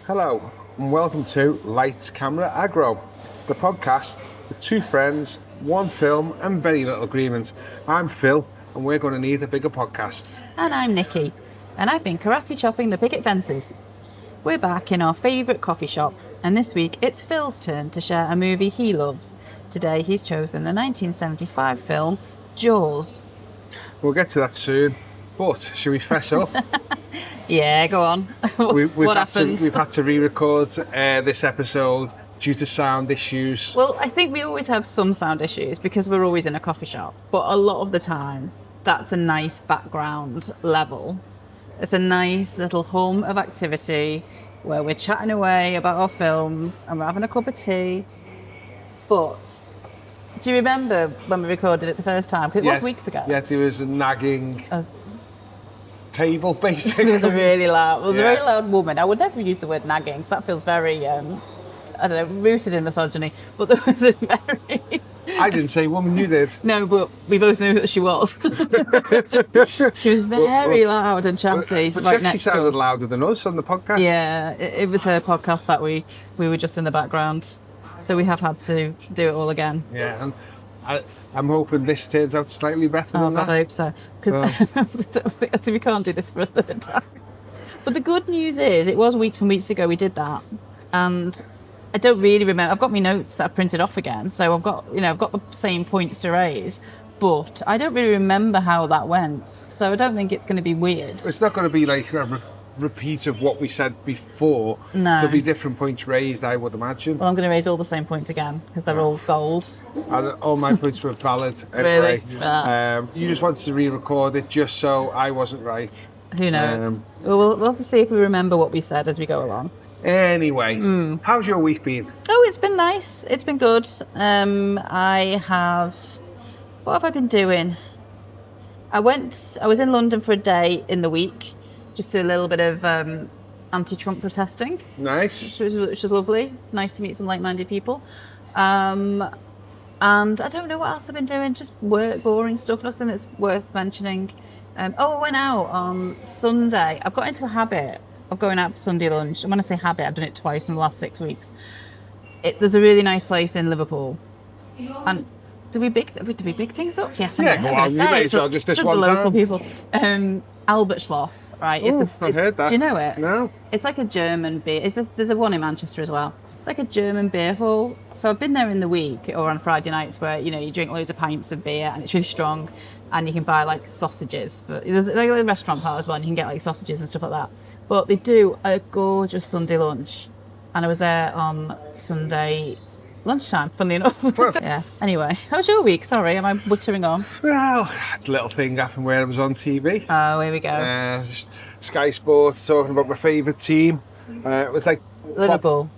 Hello, and welcome to Lights, Camera, Aggro, the podcast with two friends, one film, and very little agreement. I'm Phil, and we're going to need a bigger podcast. And I'm Nicky, and I've been karate chopping the picket fences. We're back in our favourite coffee shop, and this week it's Phil's turn to share a movie he loves. Today he's chosen the 1975 film Jaws. We'll get to that soon, but should we fess up? Yeah, go on. What happened? We've had to re-record this episode due to sound issues. Well, I think we always have some sound issues because we're always in a coffee shop, but a lot of the time that's a nice background level. It's a nice little hum of activity where we're chatting away about our films and we're having a cup of tea. But do you remember when we recorded it the first time? Because it was weeks ago. Yeah, there was a nagging table, basically. There was a very loud woman. I would never use the word nagging because that feels very, I don't know, rooted in misogyny. But there was a very... I didn't say woman, you did. No, but we both knew that she was. She was very loud and chatty but right she next to sounded us. louder than us on the podcast. Yeah, it was her podcast that week. We were just in the background. So we have had to do it all again. Yeah, and I'm hoping this turns out slightly better than that. I hope so. Because we can't do this for a third time. But the good news is, it was weeks and weeks ago we did that. And I don't really remember. I've got my notes that I've printed off again. So I've got the same points to raise. But I don't really remember how that went. So I don't think it's going to be weird. It's not going to be like a repeat of what we said before. No. There'll be different points raised, I would imagine. Well, I'm going to raise all the same points again because they're all gold. And all my points were valid anyway. Really? You just wanted to re-record it just so I wasn't right. Who knows? We'll have to see if we remember what we said as we go along. Anyway, how's your week been? Oh, it's been nice. It's been good. What have I been doing? I was in London for a day in the week, just do a little bit of anti-Trump protesting. Nice. Which was lovely. Nice to meet some like-minded people. And I don't know what else I've been doing, just work, boring stuff, nothing that's worth mentioning. I went out on Sunday. I've got into a habit of going out for Sunday lunch. And when I say habit, I've done it twice in the last 6 weeks. There's a really nice place in Liverpool. And do we big things up? Yes, I'm going to say it's just this the one local time. people. Albert Schloss, right? I've heard that. Do you know it? No. It's like a German beer. There's a one in Manchester as well. It's like a German beer hall. So I've been there in the week or on Friday nights where, you drink loads of pints of beer and it's really strong and you can buy like sausages. There's like a restaurant part as well and you can get like sausages and stuff like that. But they do a gorgeous Sunday lunch. And I was there on Sunday lunchtime, funnily enough. Yeah. Anyway, how was your week? Sorry, am I wittering on? Well, a little thing happened where I was on TV. Oh, here we go. Sky Sports talking about my favourite team. It was like Liverpool.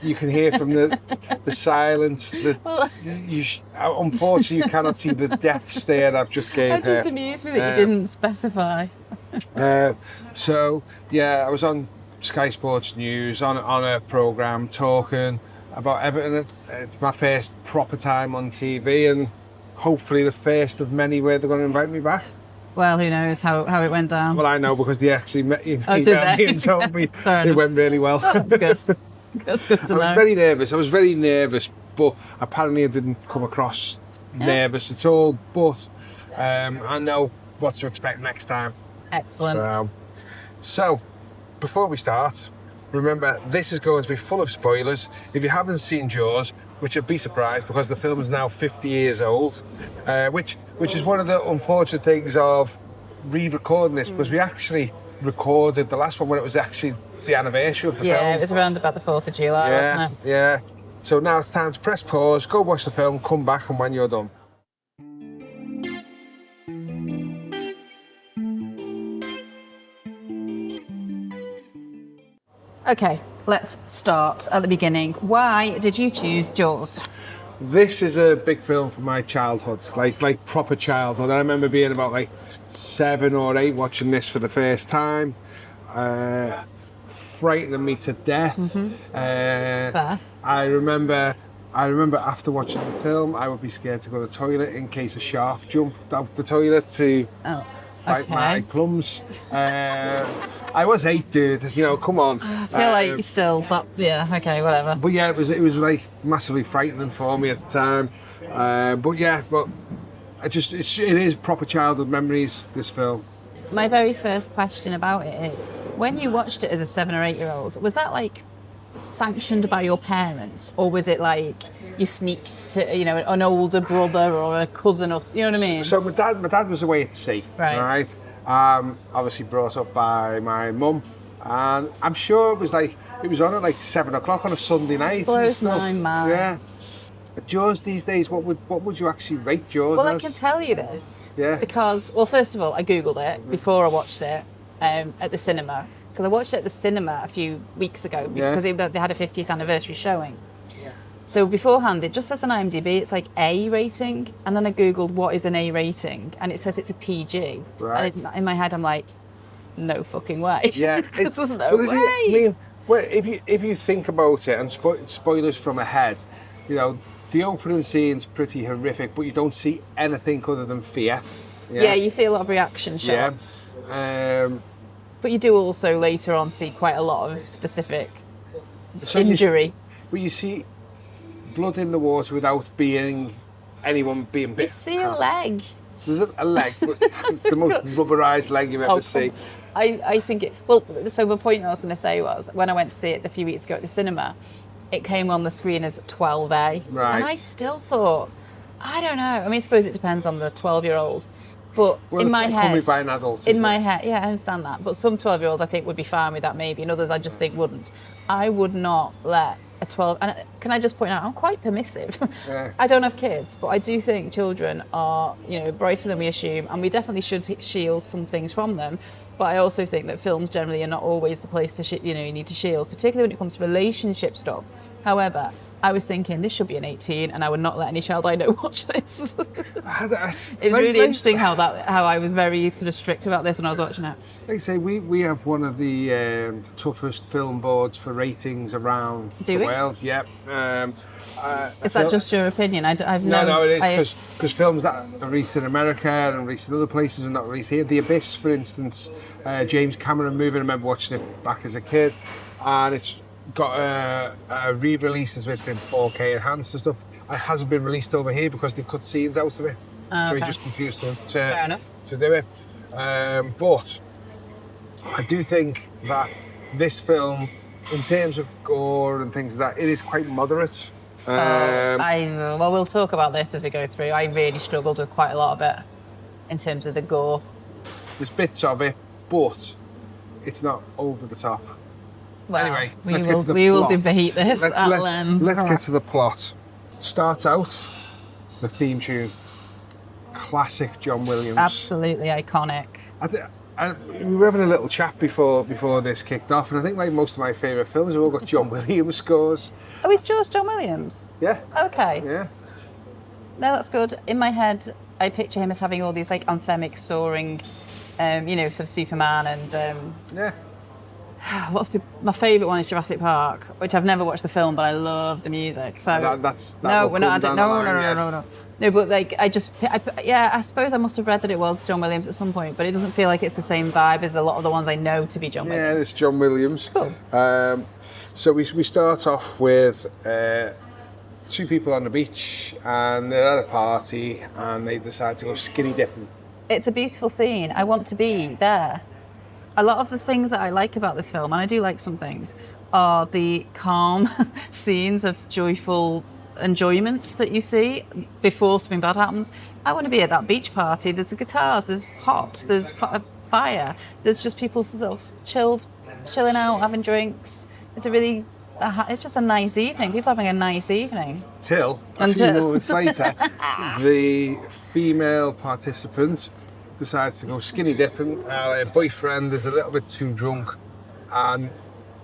You can hear from the silence. Unfortunately, you cannot see the death stare I've just gave her. It just amused me that you didn't specify. So, yeah, I was on Sky Sports News on a programme talking about Everton. It's my first proper time on TV and hopefully the first of many where they're going to invite me back. Well, who knows how it went down. Well, I know because they actually emailed me and told me it went really well. Oh, that's good. That's good to know. I was very nervous, but apparently I didn't come across nervous at all. But I know what to expect next time. Excellent. So, before we start, remember this is going to be full of spoilers. If you haven't seen Jaws, which I'd be surprised because the film is now 50 years old, which is one of the unfortunate things of re-recording this because we actually recorded the last one when it was actually the anniversary of the film. Yeah, it was around about the 4th of July, wasn't it? Yeah. So now it's time to press pause, go watch the film, come back, and when you're done. Okay, let's start at the beginning. Why did you choose Jaws? This is a big film from my childhood, like proper childhood. I remember being about like 7 or 8 watching this for the first time. Frightening me to death. Fair. I remember after watching the film, I would be scared to go to the toilet in case a shark jumped out the toilet to bite my plums. I was 8, dude. You know, come on. I feel like still that. Yeah. Okay. Whatever. But yeah, it was like massively frightening for me at the time. But it is proper childhood memories. This film. My very first question about it is: when you watched it as a 7 or 8 year old, was that like sanctioned by your parents, or was it like you sneaked to, you know, an older brother or a cousin, or you know what I mean? So my dad was away at sea, right? Obviously brought up by my mum, and I'm sure it was on at like 7 o'clock on a Sunday night. It blows my mind. Yeah. Jaws these days, what would you actually rate Jaws Well, as? I can tell you this. Yeah. Because, well, first of all, I googled it before I watched it at the cinema. Because I watched it at the cinema a few weeks ago because they had a 50th anniversary showing. Yeah. So beforehand, it just says on IMDb, it's like A rating. And then I Googled what is an A rating. And it says it's a PG. Right. And in my head, I'm like, no fucking way. Yeah. There's no way. If you think about it, and spoilers from ahead, you know, the opening scene's pretty horrific, but you don't see anything other than fear. Yeah, you see a lot of reaction shots. Yeah. But you do also later on see quite a lot of specific injury. But you see blood in the water without anyone being bit. You see a leg. So there's a leg, but it's the most rubberised leg you've ever seen. I think it... Well, so the point I was going to say was, when I went to see it a few weeks ago at the cinema, it came on the screen as 12A. Right. And I still thought, I don't know. I mean, I suppose it depends on the 12-year-old. But in my head... Accompanied by an adult, in my head, yeah, I understand that. But some 12-year-olds I think would be fine with that maybe, and others I just think wouldn't. I would not let a 12... And can I just point out, I'm quite permissive. Yeah. I don't have kids, but I do think children are, you know, brighter than we assume, and we definitely should shield some things from them. But I also think that films generally are not always the place to, you need to shield, particularly when it comes to relationship stuff. However, I was thinking this should be an 18, and I would not let any child I know watch this. It was really interesting how I was very sort of strict about this when I was watching it. Like I say, we have one of the toughest film boards for ratings around the world. Yeah. Is that just your opinion? No, it is because films that are released in America and released in other places are not released here. The Abyss, for instance, James Cameron movie. I remember watching it back as a kid, and it's got a re-release as it's been 4K enhanced and stuff. It hasn't been released over here because they cut scenes out of it, so he just refused to do it. But I do think that this film, in terms of gore and things like that, it is quite moderate. Well, we'll talk about this as we go through. I really struggled with quite a lot of it in terms of the gore. There's bits of it, but it's not over the top. Well, anyway, we will debate this at length. Let's get to the plot. Starts out the theme tune, classic John Williams. Absolutely iconic. We were having a little chat before this kicked off, and I think like most of my favourite films have all got John Williams scores. Oh, is Jaws John Williams? Yeah. Okay. Yeah. No, that's good. In my head, I picture him as having all these like anthemic soaring, sort of Superman and. Yeah. My favourite one is Jurassic Park, which I've never watched the film, but I love the music. So no, but like I suppose I must have read that it was John Williams at some point, but it doesn't feel like it's the same vibe as a lot of the ones I know to be John Williams. Yeah, it's John Williams. Cool. So we start off with two people on the beach, and they're at a party, and they decide to go skinny dipping. It's a beautiful scene. I want to be there. A lot of the things that I like about this film, and I do like some things, are the calm scenes of joyful enjoyment that you see before something bad happens. I want to be at that beach party. There's the guitars, there's pot, there's fire, there's just people sort of chilling out, having drinks. It's just a nice evening. People having a nice evening. Till a few moments later, the female participant decides to go skinny dipping. Her boyfriend is a little bit too drunk, and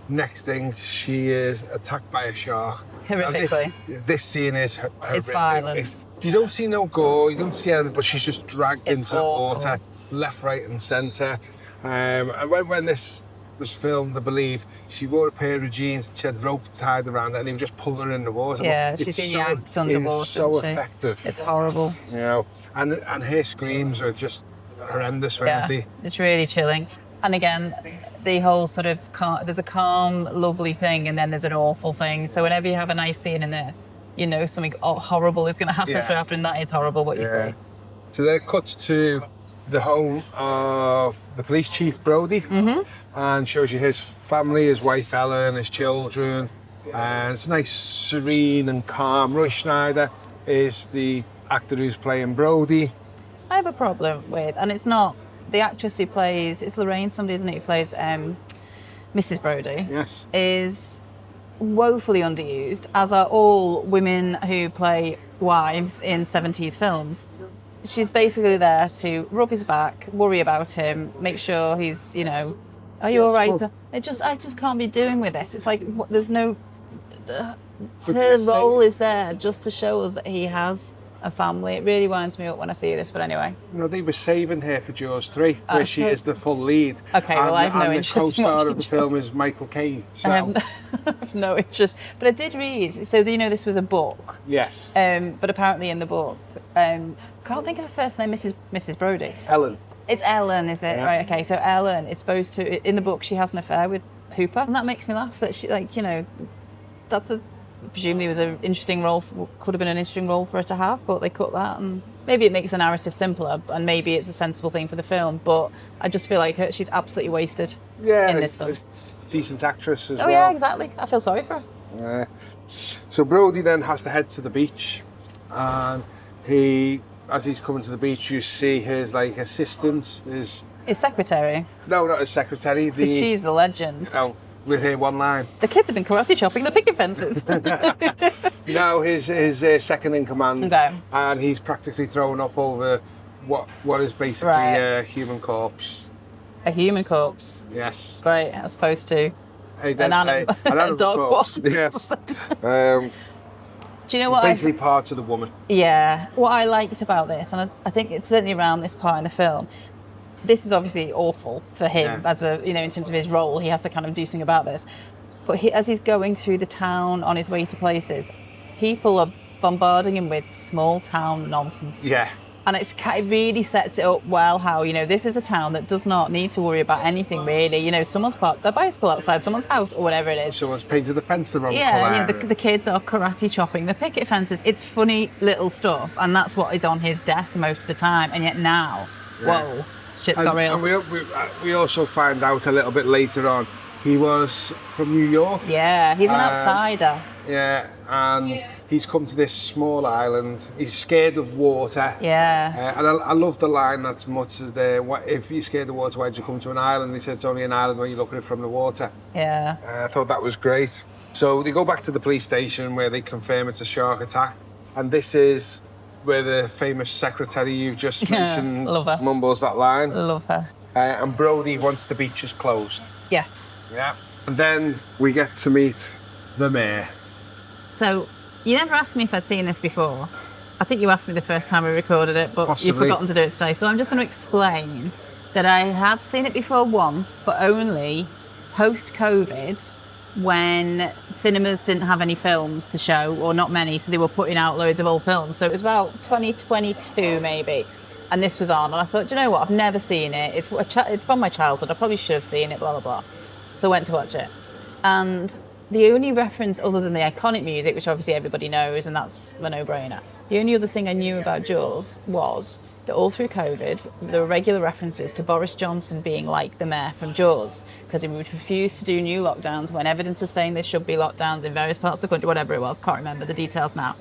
next thing she is attacked by a shark. Horrifically. This scene is horrific. It's violent. You don't see no gore, you don't see anything, but she's just dragged into the water, left, right, and centre. And when this was filmed, I believe, she wore a pair of jeans, she had rope tied around her, and he just pulled her in the water. Yeah, she's being yanked underwater. It's so effective. It's horrible. You know, and her screams are just horrendous, weren't they? It's really chilling. And again, the whole sort of there's a calm, lovely thing, and then there's an awful thing. So whenever you have a nice scene in this, you know something horrible is going to happen straight after, and that is horrible what you see. So they're cut to the home of the police chief, Brody, and shows you his family, his wife Ellen, his children, and it's nice, serene and calm. Roy Schneider is the actor who's playing Brody. I have a problem with, and it's not the actress who plays, it's Lorraine, somebody, isn't it, who plays Mrs. Brody, Yes. is woefully underused, as are all women who play wives in 70s films. She's basically there to rub his back, worry about him, make sure he's, you know, are you all right? I just can't be doing with this. It's like, there's no... Her role is there just to show us that he has a family. It really winds me up when I see this, but anyway. No, they were saving her for Jaws 3, where she is the full lead. Okay, well, I have no interest in And the co-star watching of the film is Michael Caine. So. I have no interest. But I did read, so you know this was a book. Yes. But apparently in the book, can't think of her first name, Mrs. Brody. Ellen. It's Ellen, is it? Yeah. Right, okay. So Ellen is supposed to, in the book, she has an affair with Hooper. And that makes me laugh that she, like, you know, presumably was an interesting role, could have been an interesting role for her to have, but they cut that, and maybe it makes the narrative simpler, and maybe it's a sensible thing for the film, but I just feel like she's absolutely wasted in this film. Decent actress as well. Oh yeah, exactly. I feel sorry for her. So Brody then has to head to the beach, and as he's coming to the beach, you see his assistant, his secretary. No, not his secretary. She's a legend. Oh, we'll hear one line. The kids have been karate chopping the picket fences. No, his second in command, and he's practically thrown up over what is basically a human corpse. A human corpse. Yes. Great, as opposed to an dog corpse. Yes. Do you know what? Basically part of the woman. Yeah. What I liked about this, and I think it's certainly around this part in the film. This is obviously awful for him as in terms of his role. He has to kind of do something about this. But as he's going through the town on his way to places, people are bombarding him with small town nonsense. Yeah. And it really sets it up well how, this is a town that does not need to worry about anything really. Someone's parked their bicycle outside someone's house or whatever it is. Someone's painted the fence the wrong colour. Yeah, the kids are karate chopping the picket fences. It's funny little stuff, and that's what is on his desk most of the time. And yet now, whoa. Shit's got real. And we also find out a little bit later on, he was from New York. Yeah, he's an outsider. Yeah, and he's come to this small island. He's scared of water. Yeah. And I love the line that's muttered there. If you're scared of water, why'd you come to an island? He said it's only an island when you look at it from the water. Yeah. I thought that was great. So they go back to the police station where they confirm it's a shark attack. And this is where the famous secretary you've just mentioned mumbles that line. Love her. And Brody wants the beaches closed. Yes. Yeah. And then we get to meet the mayor. So, you never asked me if I'd seen this before. I think you asked me the first time we recorded it, but Possibly. You've forgotten to do it today. So I'm just going to explain that I had seen it before once, but only post-COVID, when cinemas didn't have any films to show, or not many, so they were putting out loads of old films. So it was about 2022 maybe, and this was on, and I thought, do you know what, I've never seen it. It's from my childhood, I probably should have seen it, blah, blah, blah. So I went to watch it. And the only reference, other than the iconic music, which obviously everybody knows, and that's a no-brainer, the only other thing I knew about Jaws was that all through COVID, there were regular references to Boris Johnson being like the mayor from Jaws, because he would refuse to do new lockdowns when evidence was saying there should be lockdowns in various parts of the country, whatever it was, can't remember the details now.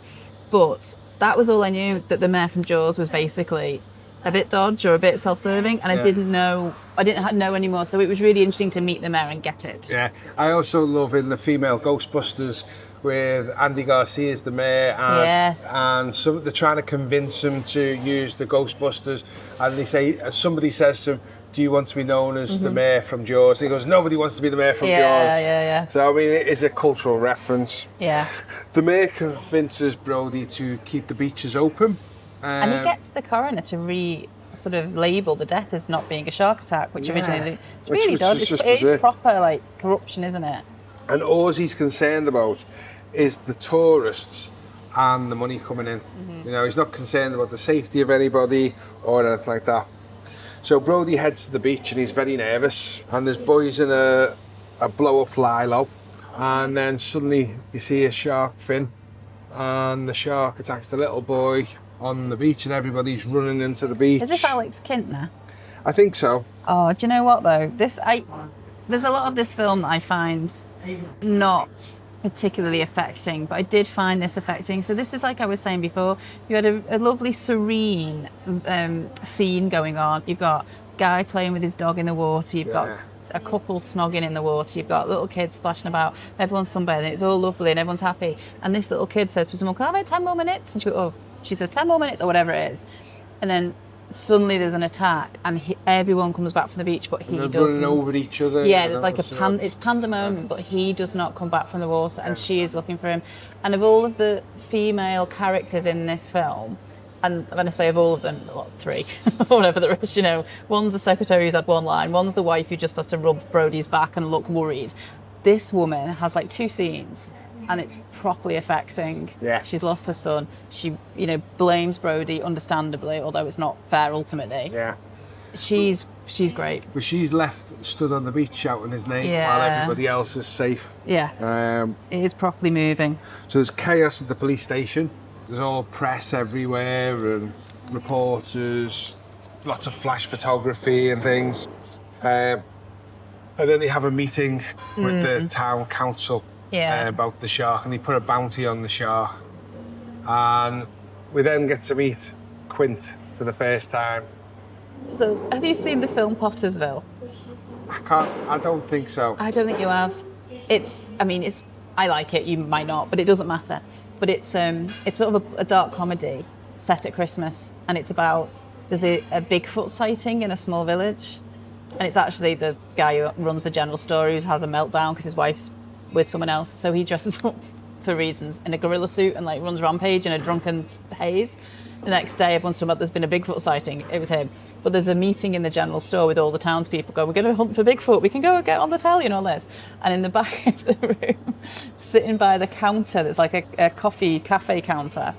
But that was all I knew, that the mayor from Jaws was basically a bit dodge or a bit self-serving, and I didn't know anymore, so it was really interesting to meet the mayor and get it. Yeah, I also love in the female Ghostbusters, with Andy Garcia as the mayor, and they're trying to convince him to use the Ghostbusters, and somebody says to him, do you want to be known as the mayor from Jaws? And he goes, nobody wants to be the mayor from Jaws. Yeah. So I mean, it is a cultural reference. Yeah. The mayor convinces Brody to keep the beaches open. And he gets the coroner to sort of label the death as not being a shark attack, which originally it really does. It's proper corruption, isn't it? And all he's concerned about is the tourists and the money coming in. He's not concerned about the safety of anybody or anything like that. So Brody heads to the beach and he's very nervous. And there's boys in a blow-up lilo. And then suddenly you see a shark fin. And the shark attacks the little boy on the beach and everybody's running into the beach. Is this Alex Kintner? I think so. Oh, do you know what though? There's a lot of this film that I find not particularly affecting, but I did find this affecting. So this is like I was saying before, you had a lovely serene scene going on. You've got a guy playing with his dog in the water, you've got a couple snogging in the water, you've got little kids splashing about, everyone's sunbathing, it's all lovely and everyone's happy. And this little kid says to someone, can I have 10 more minutes? And she says 10 more minutes or whatever it is. And then suddenly there's an attack and everyone comes back from the beach, but he doesn't. Running over each other. Yeah, there's like it's pandemonium, but he does not come back from the water and she is looking for him. And of all of the female characters in this film, and I'm going to say of all of them, what, 3, or whatever there is, you know, one's a secretary who's had one line, one's the wife who just has to rub Brody's back and look worried. This woman has like 2 scenes. And it's properly affecting. Yeah. She's lost her son. She, blames Brody, understandably, although it's not fair ultimately. Yeah. She's great. But she's left, stood on the beach shouting his name while everybody else is safe. Yeah. It is properly moving. So there's chaos at the police station. There's all press everywhere and reporters, lots of flash photography and things. And then they have a meeting with the town council. About the shark, and he put a bounty on the shark. And we then get to meet Quint for the first time. So, have you seen the film Pottersville? I don't think so. I don't think you have. I like it, you might not, but it doesn't matter. But it's sort of a dark comedy set at Christmas, and it's about, there's a Bigfoot sighting in a small village, and it's actually the guy who runs the general store who has a meltdown because his wife's with someone else, so he dresses up for reasons in a gorilla suit and like runs rampage in a drunken haze. The next day everyone's talking about there's been a Bigfoot sighting. It was him. But there's a meeting in the general store with all the townspeople we're going to hunt for Bigfoot, we can go get on the telly and all this. And in the back of the room, sitting by the counter, there's like a cafe counter,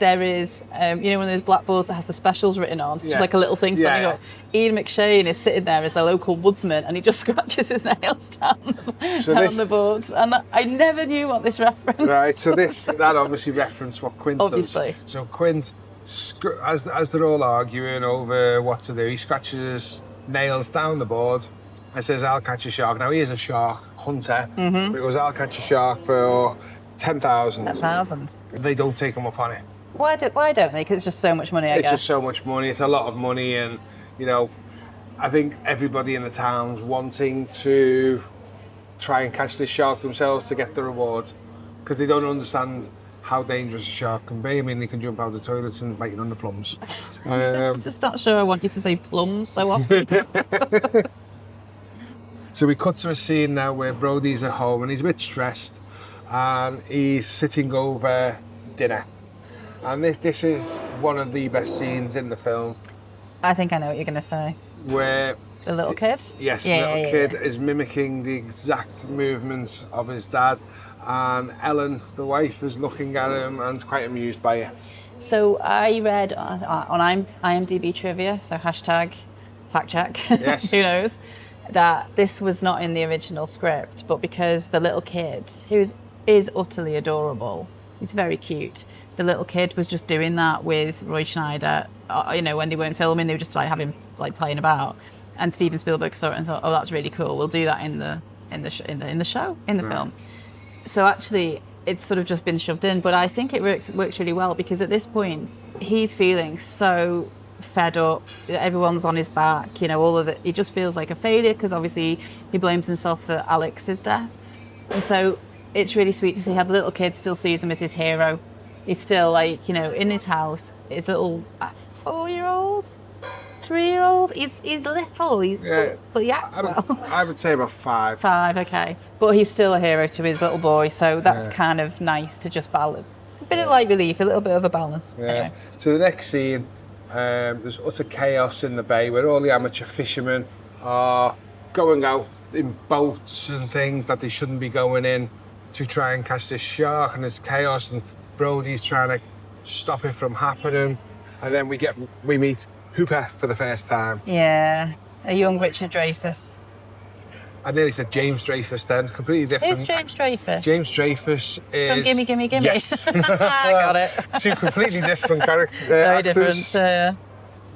there is, one of those blackboards that has the specials written on, just like a little thing standing up. Ian McShane is sitting there as a local woodsman and he just scratches his nails down the boards. And I never knew what this reference. Right, so that obviously referenced what Quint obviously does. So Quint, as they're all arguing over what to do, he scratches his nails down the board and says, I'll catch a shark. Now he is a shark hunter, but he goes, I'll catch a shark for 10,000. 10,000. They don't take him up on it. Why don't they? Because it's just so much money, I guess. It's just so much money. It's a lot of money, and I think everybody in the town's wanting to try and catch this shark themselves to get the rewards, because they don't understand how dangerous a shark can be. I mean, they can jump out of the toilets and bite you on the plums. I'm just not sure I want you to say plums so often. So we cut to a scene now where Brody's at home and he's a bit stressed, and he's sitting over dinner. And this is one of the best scenes in the film. I think I know what you're going to say. Where... The little kid? Yes, the little kid is mimicking the exact movements of his dad. And Ellen, the wife, is looking at him and quite amused by it. So I read on IMDb trivia, so hashtag fact check, yes. Who knows, that this was not in the original script, but because the little kid, who is utterly adorable, he's very cute, the little kid was just doing that with Roy Schneider. When they weren't filming, they were just like having like playing about. And Steven Spielberg saw it and thought, "Oh, that's really cool. We'll do that in the film." So actually, it's sort of just been shoved in. But I think it works really well because at this point, he's feeling so fed up. Everyone's on his back. All of it. He just feels like a failure because obviously he blames himself for Alex's death. And so it's really sweet to see how the little kid still sees him as his hero. He's still in his house. His little 4-year-old, 3-year-old. He's little. But he acts well. I would say about 5. 5, okay. But he's still a hero to his little boy, so that's kind of nice to just balance. A bit of light relief, a little bit of a balance. Yeah. Anyway. So the next scene, there's utter chaos in the bay where all the amateur fishermen are going out in boats and things that they shouldn't be going in to try and catch this shark, and there's chaos, and Brody's trying to stop it from happening. And then we meet Hooper for the first time. Yeah, a young Richard Dreyfuss. I nearly said James Dreyfuss then. Completely different. Who's James Dreyfuss? James Dreyfuss is... From Gimme, Gimme, Gimme. Yes. I got it. Two completely different characters. Very different.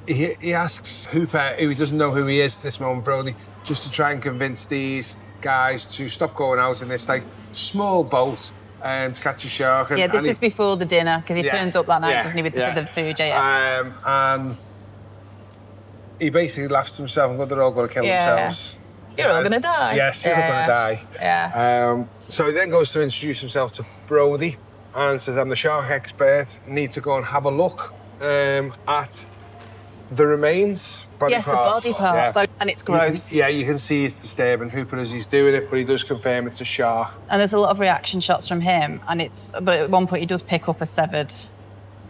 He asks Hooper, who he doesn't know who he is at this moment, Brody, just to try and convince these guys to stop going out in this like small boat and to catch a shark. Yeah, this is before the dinner, because he turns up that night, doesn't he, with the food, and he basically laughs to himself and goes, they're all going to kill themselves. You're all going to die. Yes, you're all going to die. Yeah. So he then goes to introduce himself to Brody and says, I'm the shark expert, need to go and have a look at the remains, body parts. The body parts. Yeah. And it's gross. You can see it's disturbing Hooper as he's doing it, but he does confirm it's a shark. And there's a lot of reaction shots from him, but at one point he does pick up a severed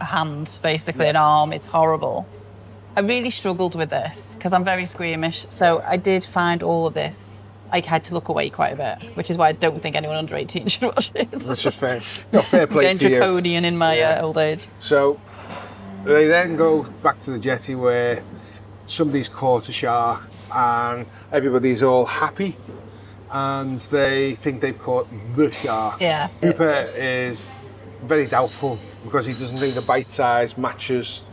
hand, basically, an arm. It's horrible. I really struggled with this because I'm very squeamish, so I did find all of this. I had to look away quite a bit, which is why I don't think anyone under 18 should watch it. That's just fair. No, fair play to you. Getting draconian in my old age. So they then go back to the jetty where somebody's caught a shark and everybody's all happy and they think they've caught the shark. Yeah. Hooper is very doubtful because he doesn't think the bite size matches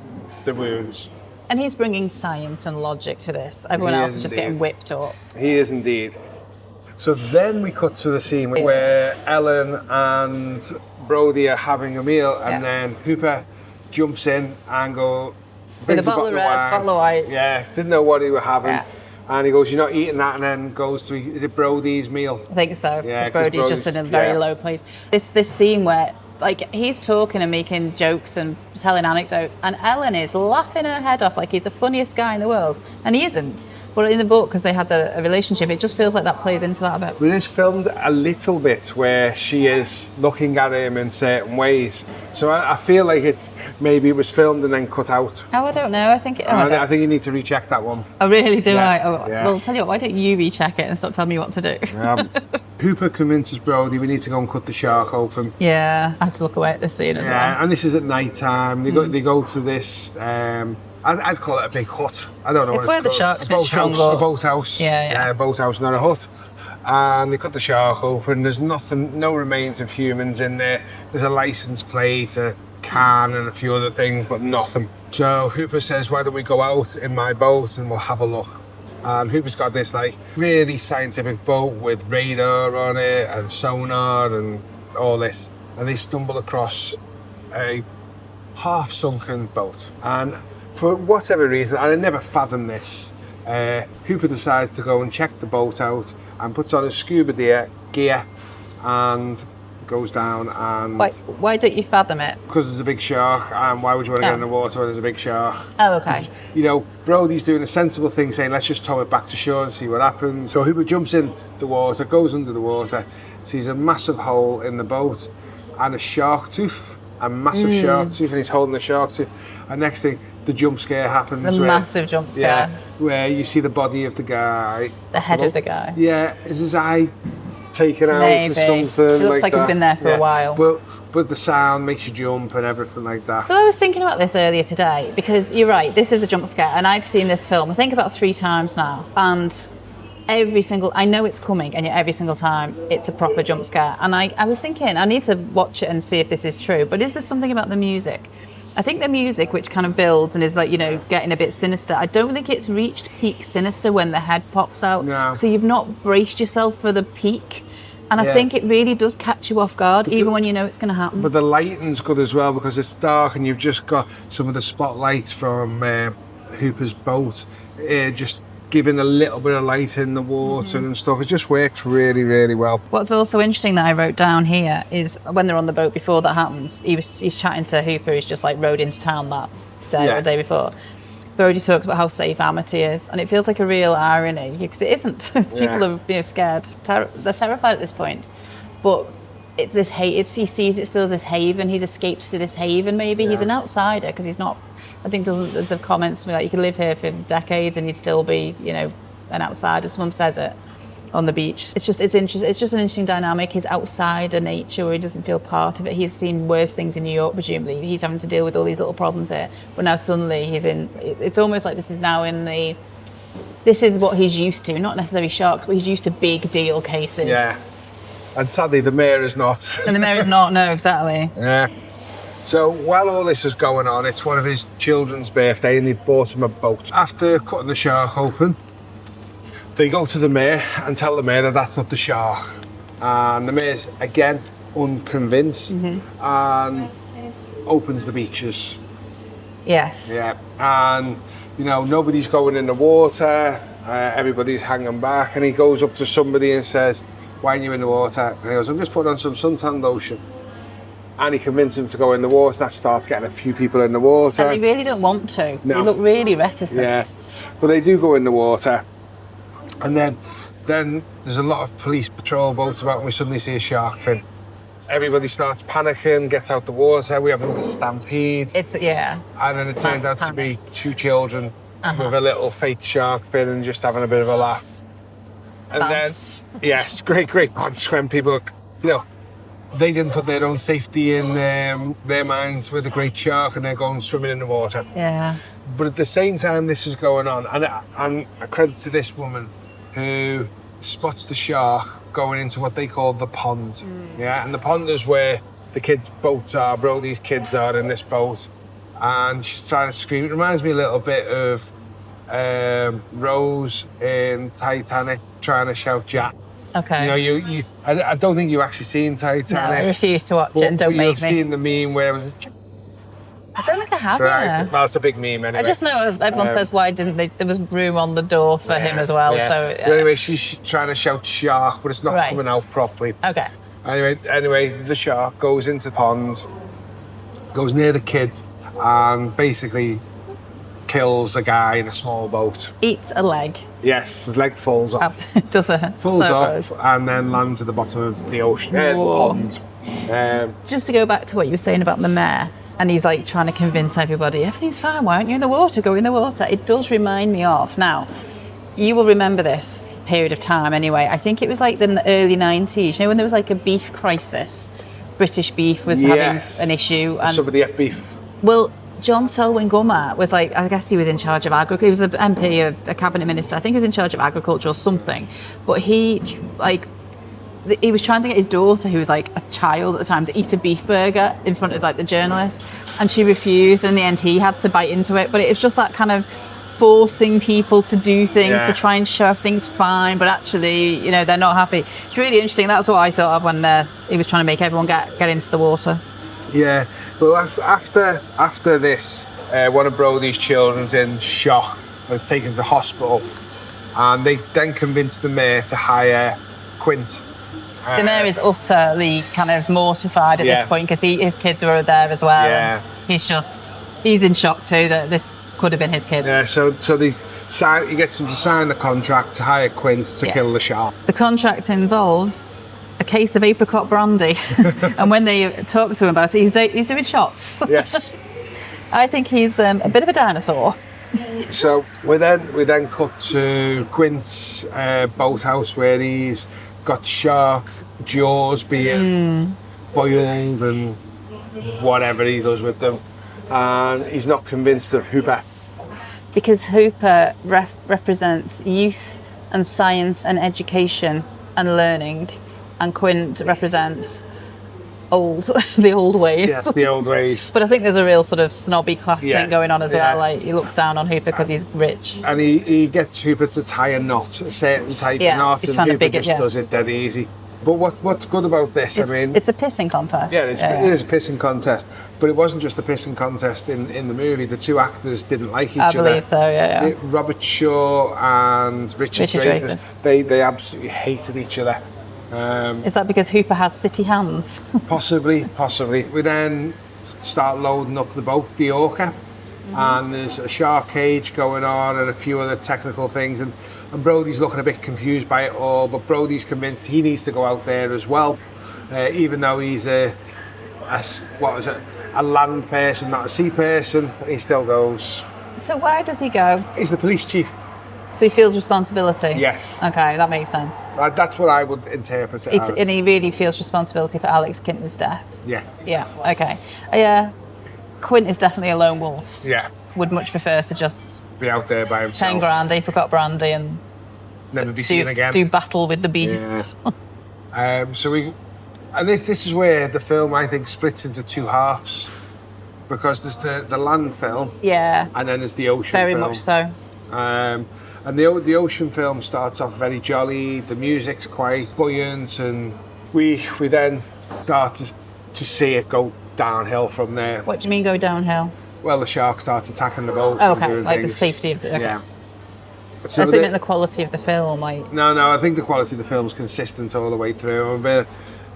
the wounds. And he's bringing science and logic to this. Everyone else is just getting whipped up. He is indeed. So then we cut to the scene where Ellen and Brody are having a meal and then Hooper jumps in and with a bottle of red, bottle of white. Yeah, didn't know what he was having. Yeah. And he goes, you're not eating that, and then goes to, is it Brody's meal? I think so, yeah, because Brody's just in a very low place. This scene where, like, he's talking and making jokes and telling anecdotes, and Ellen is laughing her head off like he's the funniest guy in the world, and he isn't. But in the book, because they had a relationship, it just feels like that plays into that a bit. But it is filmed a little bit where she is looking at him in certain ways. So I feel like maybe it was filmed and then cut out. Oh, I don't know. I think you need to recheck that one. Oh, really? Do I? Oh, yes. Well, tell you what, why don't you recheck it and stop telling me what to do? Hooper convinces Brody we need to go and cut the shark open. Yeah, I had to look away at this scene as well. Yeah, and this is at night time. They go to this. I'd call it a big hut. I don't know. It's where the shark's been strung up. A boathouse. Yeah, a boathouse, not a hut. And they cut the shark open. There's nothing, no remains of humans in there. There's a license plate, a can, and a few other things, but nothing. So Hooper says, "Why don't we go out in my boat and we'll have a look?" And Hooper's got this like really scientific boat with radar on it and sonar and all this. And they stumble across a half-sunken boat. And for whatever reason, and I never fathomed this, Hooper decides to go and check the boat out and puts on his scuba gear and goes down and... Why don't you fathom it? Because there's a big shark, and why would you want to get in the water when there's a big shark? Oh, okay. You know, Brody's doing a sensible thing, saying, let's just tow it back to shore and see what happens. So Hooper jumps in the water, goes under the water, sees a massive hole in the boat and a shark tooth, a massive shark tooth, and he's holding the shark tooth. And next thing, the jump scare happens. Massive jump scare. Yeah, where you see the body of the guy. The head of the guy. Yeah, is his eye taken out Maybe. or something? It looks like he's been there for a while. But the sound makes you jump and everything like that. So I was thinking about this earlier today, because you're right, this is a jump scare, and I've seen this film, I think about 3 times now, and I know it's coming, and yet every single time it's a proper jump scare. And I was thinking, I need to watch it and see if this is true, but is there something about the music? I think the music, which kind of builds and is like, you know, getting a bit sinister, I don't think it's reached peak sinister when the head pops out. No. So you've not braced yourself for the peak. And I think it really does catch you off guard, even when you know it's going to happen. But the lighting's good as well, because it's dark and you've just got some of the spotlights from Hooper's boat just giving a little bit of light in the water and stuff. It just works really, really well. What's also interesting that I wrote down here is when they're on the boat before that happens, he's chatting to Hooper, who's just like rode into town that day or the day before. Brody talks about how safe Amity is, and it feels like a real irony because it isn't. People are scared. They're terrified at this point, but it's this he sees it still as this haven. He's escaped to this haven. Maybe he's an outsider because he's not. I think there's a comments like you could live here for decades and you'd still be, an outsider. Someone says it, on the beach. It's interesting. It's just an interesting dynamic. He's outside of nature where he doesn't feel part of it. He's seen worse things in New York, presumably. He's having to deal with all these little problems here. But now suddenly he's in, it's almost like this is now in the, this is what he's used to, not necessarily sharks, but he's used to big deal cases. Yeah. And sadly, the mayor is not. And the mayor is not, no, exactly. Yeah. So while all this is going on, it's one of his children's birthday and they bought him a boat. After cutting the shark open, they go to the mayor and tell the mayor that that's not the shark. And the mayor's, again, unconvinced and opens the beaches. Yes. Yeah. And, you know, nobody's going in the water, everybody's hanging back, and he goes up to somebody and says, "Why aren't you in the water?" And he goes, "I'm just putting on some suntan lotion." And he convinced him to go in the water. That starts getting a few people in the water. And they really don't want to. No. They look really reticent. Yeah. But they do go in the water. And then there's a lot of police patrol boats about and we suddenly see a shark fin. Everybody starts panicking, gets out the water. We have another stampede. Yeah. And then it turns out to be two children with a little fake shark fin and just having a bit of a laugh. And Bounce. then, yes, great bunch when people, you know, they didn't put their own safety in their minds with a great shark and they're going swimming in the water. Yeah. But at the same time this is going on, and a credit to this woman who spots the shark going into what they call the pond. Yeah, and the pond is where the kids' boats are, these kids are in this boat. And she's trying to scream. It reminds me a little bit of Rose in Titanic trying to shout Jack. Okay. You know, I don't think you've actually seen Titanic. No, I refuse to watch it and don't make me. You've seen the meme where it was I don't think I have. right. Yeah. Well, it's a big meme anyway. I just know everyone says why didn't they? There was room on the door for him as well. Yeah. So But anyway, she's trying to shout shark, but it's not Right. coming out properly. okay. Anyway, the shark goes into the pond, goes near the kid, and basically kills a guy in a small boat. Eats a leg. Yes, his leg falls off. Does it? Falls So off gross. and then lands at the bottom of the ocean, Whoa. pond. Just to go back to what you were saying about the mayor, and he's like trying to convince everybody, everything's fine, why aren't you in the water? Go in the water. It does remind me of, now, you will remember this period of time anyway. I think it was like the early 90s, you know, when there was like a beef crisis. British beef was having an issue. And somebody ate beef. well, John Selwyn Gummer was like, I guess he was in charge of agriculture. He was an MP, a cabinet minister. I think he was in charge of agriculture or something. But he was trying to get his daughter, who was like a child at the time, to eat a beef burger in front of like the journalists, and she refused. And in the end, he had to bite into it. But it was just that kind of forcing people to do things to try and show everything's fine, but actually, you know, they're not happy. It's really interesting. That's what I thought of when he was trying to make everyone get into the water. Yeah, well, after this, one of Brody's children's in shock, was taken to hospital, and they then convinced the mayor to hire Quint. The mayor is utterly kind of mortified at this point because his kids were there as well. Yeah. And he's in shock too that this could have been his kids. Yeah, so he gets them to sign the contract to hire Quint to kill the shark. The contract involves a case of apricot brandy, and when they talk to him about it, he's doing shots. Yes. I think he's a bit of a dinosaur. So we then cut to Quint's boathouse where he's got shark jaws being boiled and whatever he does with them, and he's not convinced of Hooper. Because Hooper represents youth and science and education and learning, and Quint represents the old ways. Yes, the old ways. But I think there's a real sort of snobby class thing going on as well. Yeah. Like he looks down on Hooper because he's rich. And he gets Hooper to tie a knot, a certain type of knot, he's and trying to Hooper big it, just does it dead easy. But what's good about this, I mean... It's a pissing contest. Yeah, it is a pissing contest. But it wasn't just a pissing contest in the movie. The two actors didn't like each other. I believe so, yeah. Robert Shaw and Richard Dreyfuss. They absolutely hated each other. Is that because Hooper has city hands? Possibly. We then start loading up the boat, the Orca, and there's a shark cage going on and a few other technical things, and Brody's looking a bit confused by it all, but Brody's convinced he needs to go out there as well, even though he's a land person, not a sea person. He still goes. So where does he go? He's the police chief. So he feels responsibility. Yes. Okay, that makes sense. That's what I would interpret it as. And he really feels responsibility for Alex Kintner's death. Yes. Yeah. Okay. Yeah. Quint is definitely a lone wolf. Yeah. Would much prefer to just Be out there by himself. 10 grand, apricot brandy, and Never be seen again. do battle with the beast. Yeah. This is where the film, I think, splits into two halves, because there's the land film, Yeah. and then there's the ocean Very film. much so. And the ocean film starts off very jolly. The music's quite buoyant, and we then start to see it go downhill from there. What do you mean go downhill? Well, the shark starts attacking the boat. Oh, and okay, doing like the things. safety of the. Okay. Yeah. I So think meant the quality of the film, like. No, I think the quality of the film's consistent all the way through. I'm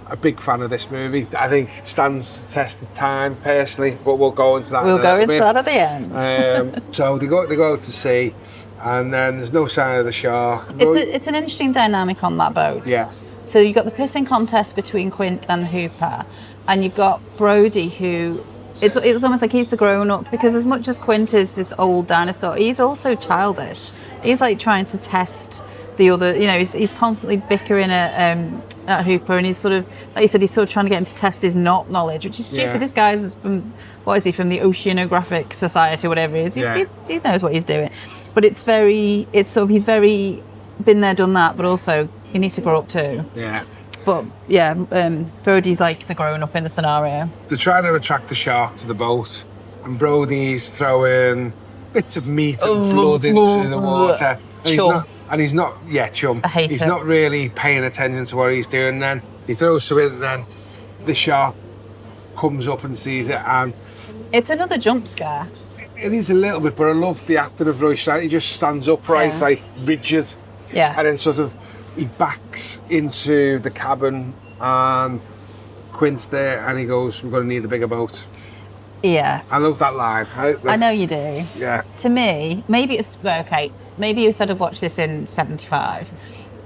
a big fan of this movie. I think it stands the test of time, personally, but we'll go into that. We'll go into bit. that at the end. So they go out to sea, and then there's no sign of the shark. It's an interesting dynamic on that boat. Yeah. So you've got the pissing contest between Quint and Hooper, and you've got Brody, who it's almost like he's the grown up, because as much as Quint is this old dinosaur, he's also childish. He's like trying to test the other. You know, he's constantly bickering at Hooper, and he's sort of, like you said, he's sort of trying to get him to test his knowledge, which is stupid. Yeah. This guy's from, what is he, from the Oceanographic Society, whatever it is. He knows what he's doing, but he's very been there, done that, but also he needs to grow up too. Yeah. But yeah, Brody's like the grown up in the scenario. They're trying to attract the shark to the boat, and Brody's throwing bits of meat and blood into the water. He's not chum. I hate He's it. not really paying attention to what he's doing. Then he throws some in, and then the shark comes up and sees it, and It's another jump scare. it is a little bit, but I love the acting of Roy Scheider. He just stands upright, Yeah. like rigid, Yeah. and then sort of he backs into the cabin, and Quint's there, and he goes, "We're going to need a bigger boat." Yeah. I love that line. I know you do. Yeah. To me, maybe it's okay. Maybe if I'd have watched this in '75,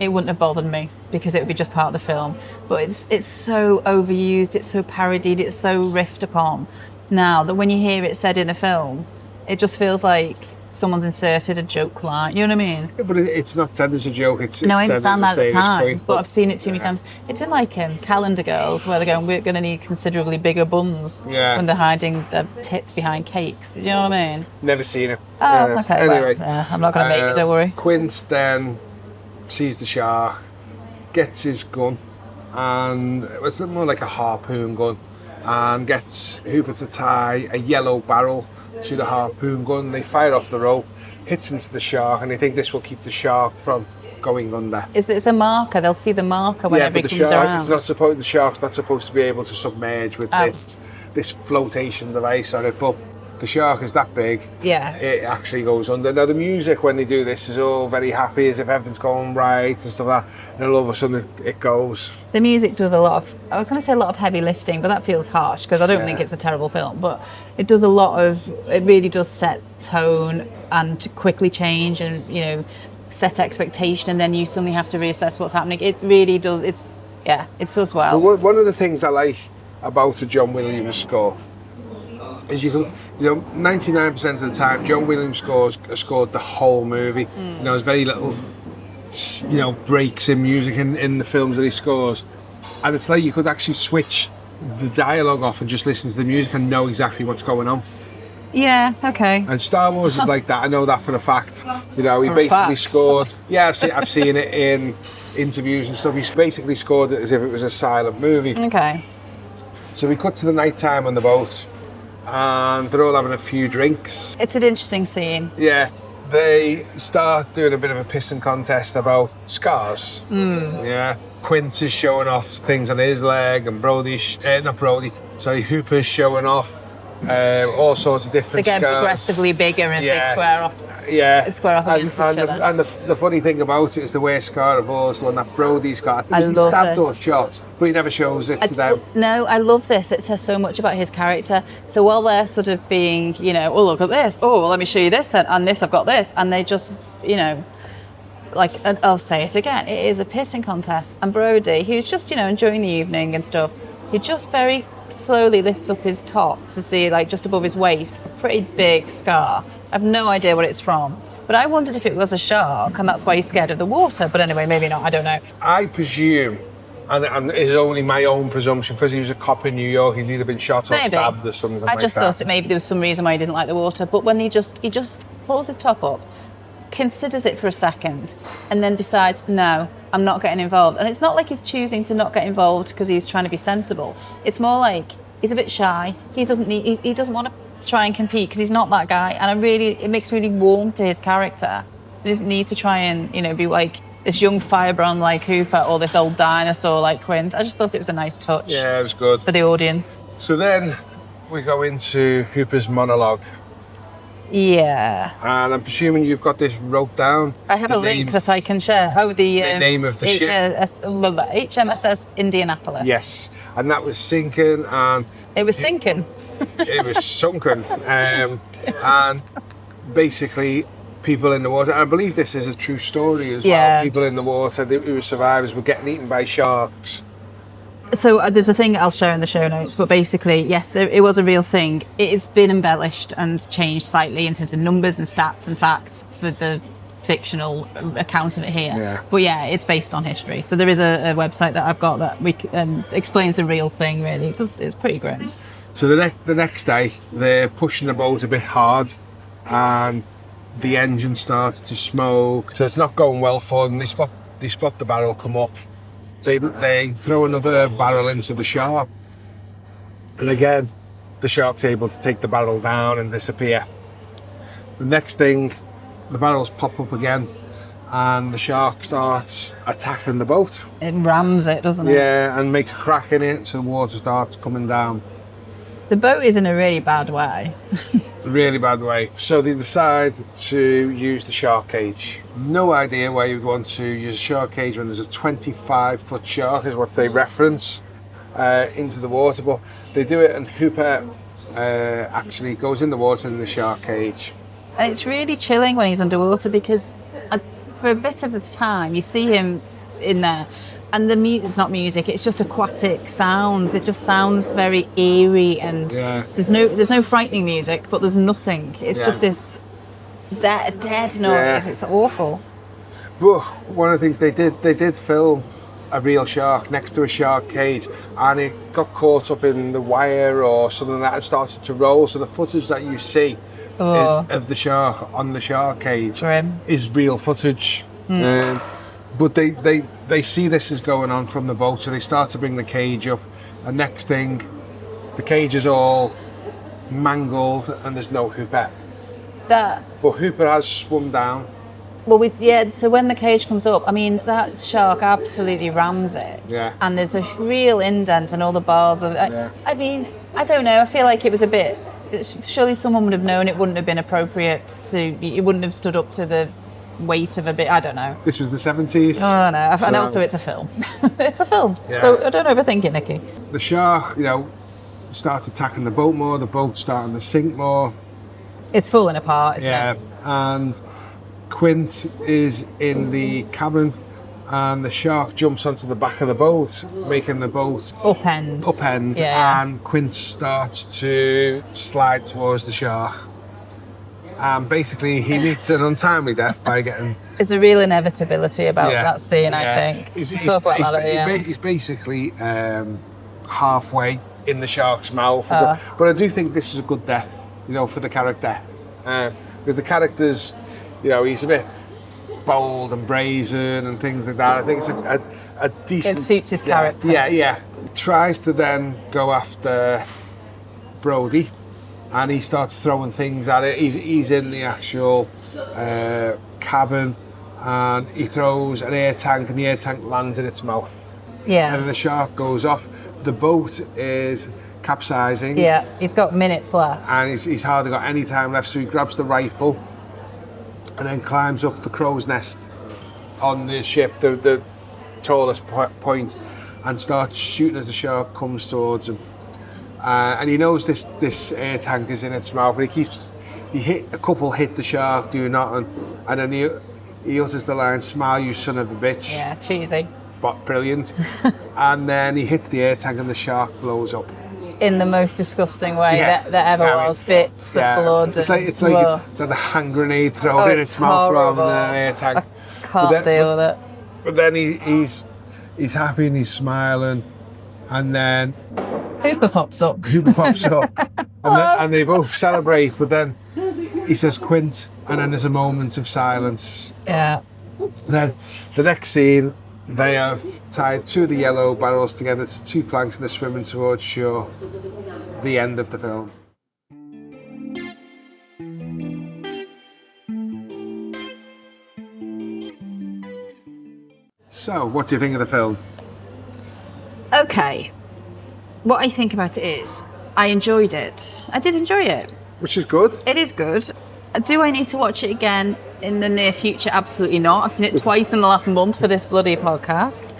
it wouldn't have bothered me because it would be just part of the film. But it's so overused, it's so parodied, it's so riffed upon now that when you hear it said in a film, it just feels like someone's inserted a joke line. You know what I mean? Yeah, but it's not said as a joke. It's No, I said as understand a that at the serious time, point, but I've seen it too many times. It's in like Calendar Girls, where they're going, we're going to need considerably bigger buns when they're hiding their tits behind cakes. Do you know what I mean? Never seen it. Oh, okay. Anyway, Well, I'm not going to make it, don't worry. Quint then sees the shark, gets his gun, and it's more like a harpoon gun, and gets Hooper to tie a yellow barrel to the harpoon gun. They fire off the rope, hits into the shark, and they think this will keep the shark from going under. It's a marker. They'll see the marker whenever but it the comes shark around. is not supposed. The shark's not supposed to be able to submerge with this flotation device on it. But the shark is that big. Yeah. It actually goes under. Now the music when they do this is all very happy, as if everything's going right and stuff like that. And all of a sudden it goes. The music does a lot of, I was going to say a lot of heavy lifting, but that feels harsh because I don't think it's a terrible film. But it does a lot of, it really does set tone and quickly change and, you know, set expectation, and then you suddenly have to reassess what's happening. It really does, it does well. But one of the things I like about a John Williams score is 99% of the time John Williams scores scored the whole movie. There's very little breaks in music in the films that he scores, and it's like you could actually switch the dialogue off and just listen to the music and know exactly what's going on. Yeah, okay. And Star Wars is like that. I know that for a fact. He basically scored. Yeah, I've seen it in interviews and stuff. He's basically scored it as if it was a silent movie. Okay. So we cut to the night time on the boat, and they're all having a few drinks. It's an interesting scene. Yeah, they start doing a bit of a pissing contest about scars. Yeah, Quint is showing off things on his leg, and Hooper's showing off all sorts of different They get scars. progressively bigger as they square off. Square off against each other. And the funny thing about it is the worst scar of all is the one that Brody's got. I love stabbed it. those shots, but he never shows it to them. No, I love this. It says so much about his character. So while they're sort of being, oh, look at this. Oh, well, let me show you this then. And this, I've got this. And they just, and I'll say it again. It is a pissing contest. And Brody, who's just, enjoying the evening and stuff, he just very slowly lifts up his top to see, just above his waist, a pretty big scar. I have no idea what it's from. But I wondered if it was a shark, and that's why he's scared of the water. But anyway, maybe not. I don't know. I presume, and it's only my own presumption, because he was a cop in New York, he'd either been shot or stabbed or something like that. I just thought that maybe there was some reason why he didn't like the water. But when he just pulls his top up, considers it for a second, and then decides, no, I'm not getting involved. And it's not like he's choosing to not get involved because he's trying to be sensible. It's more like he's a bit shy. He doesn't want to try and compete because he's not that guy. And it makes me really warm to his character. He doesn't need to try and, be like this young firebrand like Hooper or this old dinosaur like Quint. I just thought it was a nice touch. Yeah, it was good. For the audience. So then we go into Hooper's monologue. Yeah. And I'm presuming you've got this wrote down. I have a link that I can share. Oh, the name of the ship. HMSS Indianapolis. Yes. And that was sinking, and it was sinking. It was sunken. And basically people in the water, I believe this is a true story as well. People in the water who were survivors were getting eaten by sharks. So there's a thing I'll share in the show notes, but basically, yes, it was a real thing. It's been embellished and changed slightly in terms of numbers and stats and facts for the fictional account of it here. Yeah. But yeah, it's based on history. So there is a website that I've got that explains the real thing, really. It's pretty grim. So the next day, they're pushing the boat a bit hard, and the engine started to smoke. So it's not going well for them. They spot the barrel come up. They throw another barrel into the shark, and again the shark's able to take the barrel down and disappear. The next thing, the barrels pop up again, and the shark starts attacking the boat. It rams it, doesn't it? Yeah, and makes a crack in it, so the water starts coming down. The boat is in a really bad way. Really bad way. So they decide to use the shark cage. No idea why you'd want to use a shark cage when there's a 25-foot shark, is what they reference, into the water. But they do it, and Hooper actually goes in the water in the shark cage. And it's really chilling when he's underwater, because for a bit of the time you see him in there, and it's not music, it's just aquatic sounds. It just sounds very eerie, and there's no frightening music, but there's nothing. It's just this dead noise. Yeah. It's awful. But one of the things they did film a real shark next to a shark cage, and it got caught up in the wire or something like that and started to roll. So the footage that you see of the shark on the shark cage is real footage. But they see this is going on from the boat, so they start to bring the cage up. And next thing, the cage is all mangled and there's no Hooper. But Hooper has swum down. Well, so when the cage comes up, I mean, that shark absolutely rams it. Yeah. And there's a real indent and all the bars of it. I mean, I don't know, I feel like it was a bit... Surely someone would have known it wouldn't have been appropriate it wouldn't have stood up to the weight of a bit, I don't know. This was the 70s. Oh, no. And also it's a film. It's a film. Yeah. So I don't overthink it, Nicky. The shark, starts attacking the boat more, the boat's starting to sink more. It's falling apart, isn't it? Yeah, and Quint is in the cabin, and the shark jumps onto the back of the boat, making the boat upend, and Quint starts to slide towards the shark. And basically he meets an untimely death by getting... There's a real inevitability about that scene, I think. He's talk about that at the end. He's basically halfway in the shark's mouth. But I do think this is a good death, for the character. Because the character's, he's a bit bold and brazen and things like that. I think it's a decent... It suits his character. Yeah. He tries to then go after Brody, and he starts throwing things at it. He's in the actual cabin, and he throws an air tank, and the air tank lands in its mouth. Yeah. And then the shark goes off. The boat is capsizing. Yeah, he's got minutes left. And he's hardly got any time left, so he grabs the rifle and then climbs up the crow's nest on the ship, the tallest point, and starts shooting as the shark comes towards him. And he knows this air tank is in its mouth, and a couple hit the shark, do nothing, and then he utters the line, "Smile, you son of a bitch." Yeah, cheesy. But brilliant. And then he hits the air tank and the shark blows up. in the most disgusting way that ever was. Bits of blood. It's like the hand grenade thrown in its mouth rather than an air tag. I can't deal with it. But then he's happy and he's smiling, and then Hooper pops up. and they both celebrate. But then he says Quint, and then there's a moment of silence. Yeah. Then the next scene, they have tied 2 of the yellow barrels together to 2 planks and they're swimming towards shore. The end of the film. So, what do you think of the film? Okay. What I think about it is, I enjoyed it. I did enjoy it. Which is good. It is good. Do I need to watch it again in the near future? Absolutely not. I've seen it twice in the last month for this bloody podcast.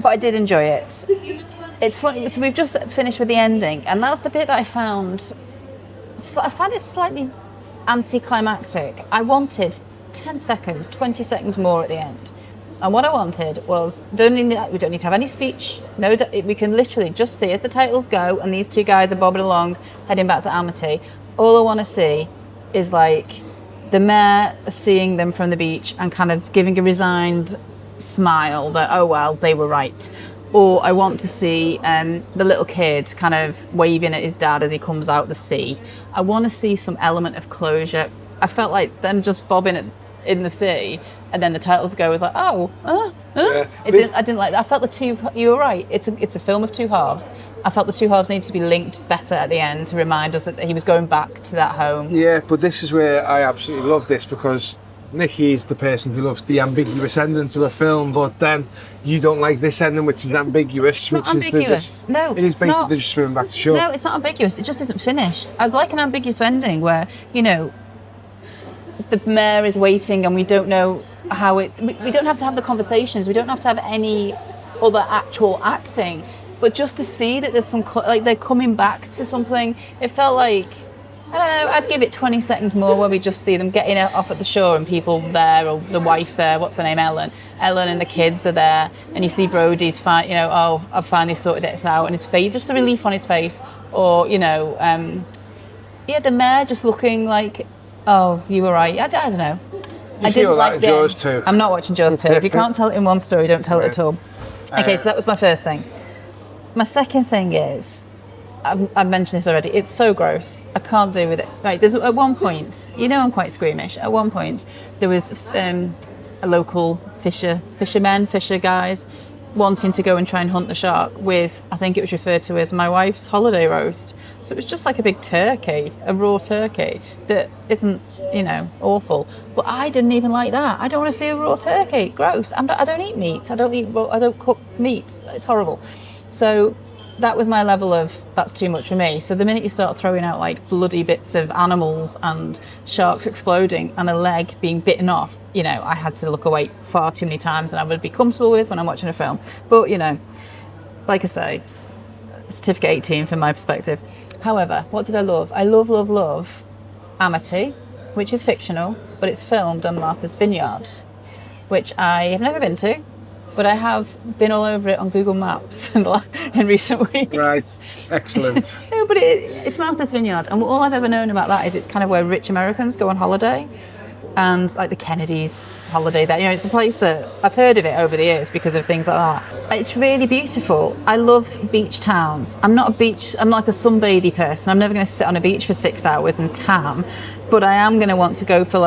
But I did enjoy it. It's funny, so we've just finished with the ending, and that's the bit that I found it slightly anticlimactic. I wanted 10 seconds, 20 seconds more at the end. And what I wanted was, we don't need to have any speech. No, we can literally just see as the titles go and these 2 guys are bobbing along, heading back to Amity. All I want to see is like the mayor seeing them from the beach and kind of giving a resigned smile that, oh well, they were right. Or I want to see the little kid kind of waving at his dad as he comes out the sea. I want to see some element of closure. I felt like them just bobbing in the sea, and then the titles go was like, oh, Yeah, I didn't like that. I felt you were right. It's a film of 2 halves. I felt the 2 halves needed to be linked better at the end to remind us that he was going back to that home. Yeah, but this is where I absolutely love this, because Nicky is the person who loves the ambiguous ending to a film, but then you don't like this ending, which is ambiguous. It's not ambiguous. No, it is basically they're just swimming back to shore. No, it's not ambiguous. It just isn't finished. I'd like an ambiguous ending where, the mayor is waiting and we don't know how it... We don't have to have the conversations. We don't have to have any other actual acting. But just to see that there's some... Like, they're coming back to something. It felt like... I don't know, I'd give it 20 seconds more where we just see them getting off at the shore and people there, or the wife there, what's her name, Ellen and the kids are there, and you see Brody's fine, oh, I've finally sorted this out, and his face, just a relief on his face, or, the mayor just looking like, oh, you were right. I don't know. You see all that in Jaws 2. I'm not watching Jaws 2. If you can't tell it in one story, don't tell it at all. Okay, so that was my first thing. My second thing is, I've mentioned this already, it's so gross. I can't do with it. Right, there's at one point, I'm quite squeamish. At one point, there was a local fisher guys wanting to go and try and hunt the shark with, I think it was referred to as my wife's holiday roast. So it was just like a big turkey, a raw turkey that isn't, awful. But I didn't even like that. I don't want to see a raw turkey. Gross. I don't eat meat. I don't cook meat. It's horrible. So that was my level of, that's too much for me. So the minute you start throwing out like bloody bits of animals and sharks exploding and a leg being bitten off, I had to look away far too many times than I would be comfortable with when I'm watching a film. But, like I say, certificate 18 from my perspective. However, what did I love? I love Amity, which is fictional, but it's filmed on Martha's Vineyard, which I have never been to. But I have been all over it on Google Maps in recent weeks. Right, excellent. No, but it's Martha's Vineyard, and all I've ever known about that is it's kind of where rich Americans go on holiday, and like the Kennedys holiday there. It's a place that I've heard of it over the years because of things like that. It's really beautiful. I love beach towns. I'm like a sunbathy person. I'm never going to sit on a beach for 6 hours and tan. But I am going to want to go for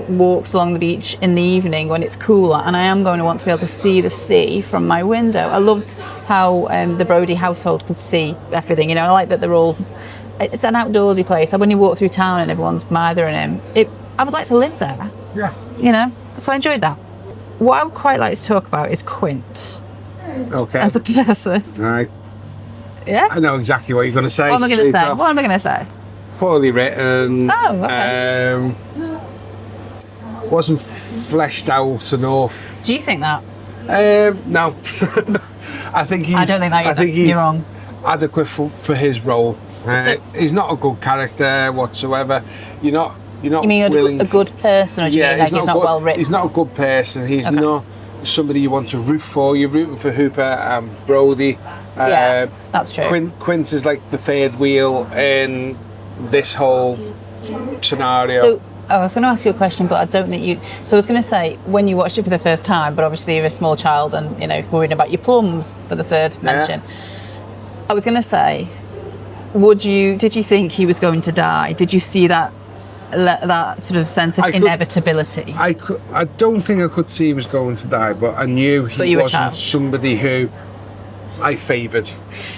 walks along the beach in the evening when it's cooler, and I am going to want to be able to see the sea from my window. I loved how the Brody household could see everything. I like that it's an outdoorsy place. When you walk through town and everyone's mithering him, I would like to live there. Yeah. So I enjoyed that. What I would quite like to talk about is Quint. Okay. As a person. Right. Yeah? I know exactly what you're going to say. What am I going to say? Poorly written. Oh, okay. Wasn't fleshed out enough. Do you think that? No. I don't think that either. You're wrong. Adequate for his role. He's not a good character whatsoever. You're not You mean willing. a good person, or do you mean he's not well written? He's not a good person. He's somebody you want to root for. You're rooting for Hooper and Brody. Yeah, that's true. Quint is like the third wheel in this whole scenario. So, I was going to ask you a question, but I don't think you... So I was going to say, when you watched it for the first time, but obviously you're a small child and, you know, worried about your plums for the third mention. I was going to say, did you think he was going to die? Did you see that sort of sense of inevitability? I don't think I could see he was going to die, but I knew he wasn't somebody who I favoured.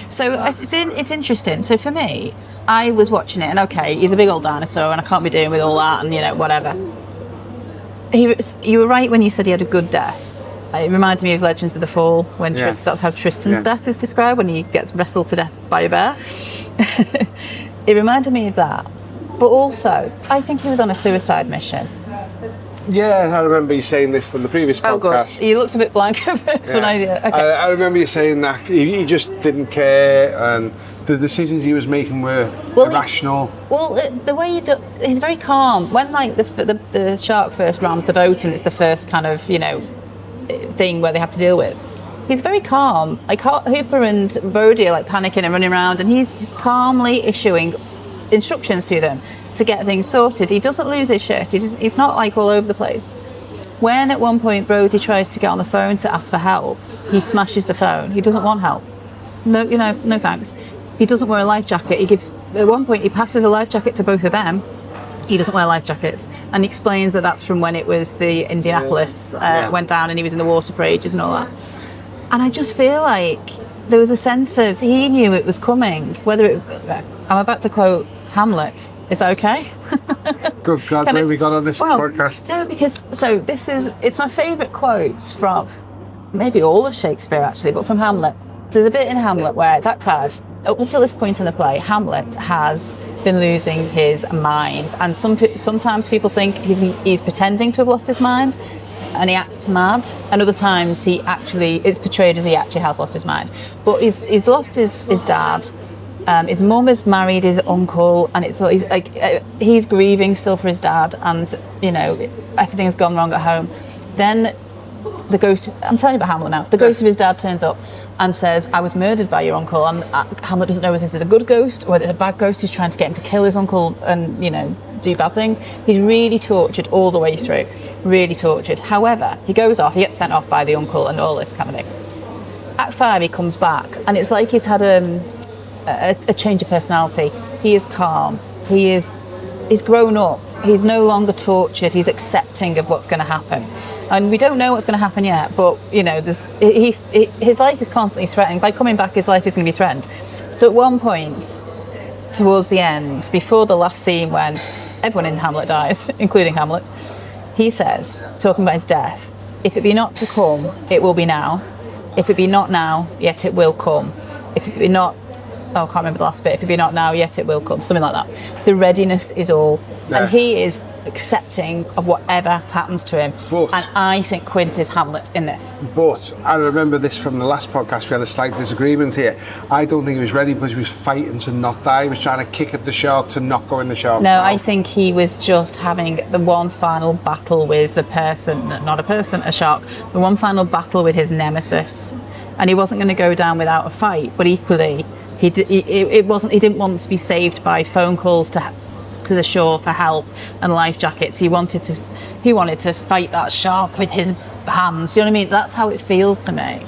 So it's interesting. So for me, I was watching it, and okay, he's a big old dinosaur, and I can't be doing with all that, and you know, whatever. You were right when you said he had a good death. It reminds me of Legends of the Fall, when that's how Tristan's death is described, when he gets wrestled to death by a bear. It reminded me of that. But also, I think he was on a suicide mission. Yeah, I remember you saying this on the previous podcast. Oh, God. You looked a bit blank at first when I did. Okay. I remember you saying that he just didn't care, and the decisions he was making were irrational. The way he's very calm. When like the shark first rams the boat, and it's the first kind of, you know, thing where they have to deal with, he's very calm. Like Hooper and Brody are like panicking and running around, and he's calmly issuing instructions to them to get things sorted. He doesn't lose his shit. He's not like all over the place. When at one point Brody tries to get on the phone to ask for help, he smashes the phone. He doesn't want help. No, you know, no thanks. He doesn't wear a life jacket. At one point he passes a life jacket to both of them. He doesn't wear life jackets, and he explains that that's from when it was the Indianapolis went down and he was in the water for ages and all that. And I just feel like there was a sense of he knew it was coming. I'm about to quote Hamlet. Is that okay? Good God, where we got on this podcast? No, because it's my favourite quote from maybe all of Shakespeare actually, but from Hamlet. There's a bit in Hamlet where it's Act 5. Up until this point in the play, Hamlet has been losing his mind, and sometimes people think he's pretending to have lost his mind, and he acts mad, and other times it's portrayed as he actually has lost his mind. But he's lost his dad. His mum has married his uncle, and he's grieving still for his dad, and you know everything's gone wrong at home. Then the ghost, I'm telling you about Hamlet now, the ghost of his dad turns up and says, I was murdered by your uncle, and Hamlet doesn't know whether this is a good ghost or whether it's a bad ghost who's trying to get him to kill his uncle and, you know, do bad things. He's really tortured all the way through, really tortured. However, he goes off, he gets sent off by the uncle and all this kind of thing. Act 5, he comes back, and it's like he's had a change of personality. He is calm, he's grown up, he's no longer tortured, he's accepting of what's going to happen. And we don't know what's going to happen yet, but you know, his life is constantly threatened. By coming back, his life is going to be threatened. So at one point, towards the end, before the last scene when everyone in Hamlet dies, including Hamlet, he says, talking about his death, if it be not to come, it will be now. If it be not now, yet it will come. If it be not, I can't remember the last bit, if it be not now, yet it will come, something like that. The readiness is all. Yeah. And he is accepting of whatever happens to him. And I think Quint is Hamlet in this. But I remember this from the last podcast, we had a slight disagreement here. I don't think he was ready because he was fighting to not die. He was trying to kick at the shark to not go in the shark's mouth. I think he was just having the one final battle with the person, not a person, a shark, the one final battle with his nemesis. And he wasn't going to go down without a fight, but equally, he didn't want to be saved by phone calls to the shore for help and life jackets. He wanted to fight that shark with his hands. You know what I mean? That's how it feels to me.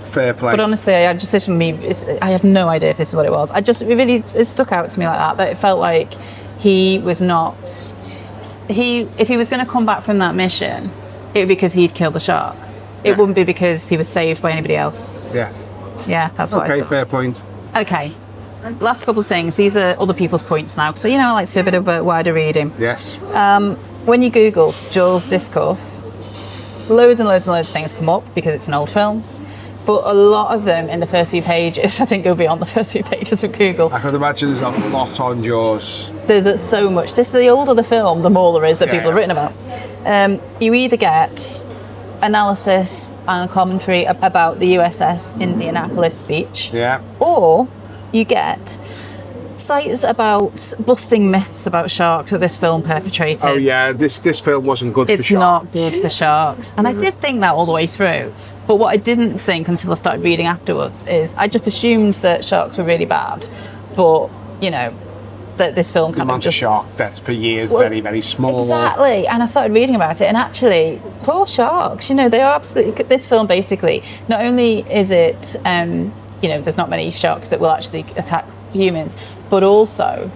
Fair play. But honestly, I have no idea if this is what it was. It stuck out to me like that it felt like he was not. If he was going to come back from that mission, it would be because he'd killed the shark. It wouldn't be because he was saved by anybody else. Yeah. Yeah, that's what I thought. Okay, fair point. Okay. Last couple of things. These are other people's points now. So, I like to do a bit of a wider reading. Yes. When you Google Jaws discourse, loads and loads and loads of things come up because it's an old film. But a lot of them in the first few pages, I didn't go beyond the first few pages of Google. I could imagine there's a lot on Jaws. There's so much. The older the film, the more there is that people have written about. You either get analysis and commentary about the USS Indianapolis speech, or you get sites about busting myths about sharks that this film perpetrated. Oh yeah, this film wasn't good for It's sharks. not good for sharks. And I did think that all the way through. But what I didn't think until I started reading afterwards is I just assumed that sharks were really bad. But, you know, that this film The kind of amount of just... shark deaths per year is very, very small. Exactly. And I started reading about it, and actually, poor sharks, you know, they are absolutely... This film, basically, not only is it, you know, there's not many sharks that will actually attack humans, but also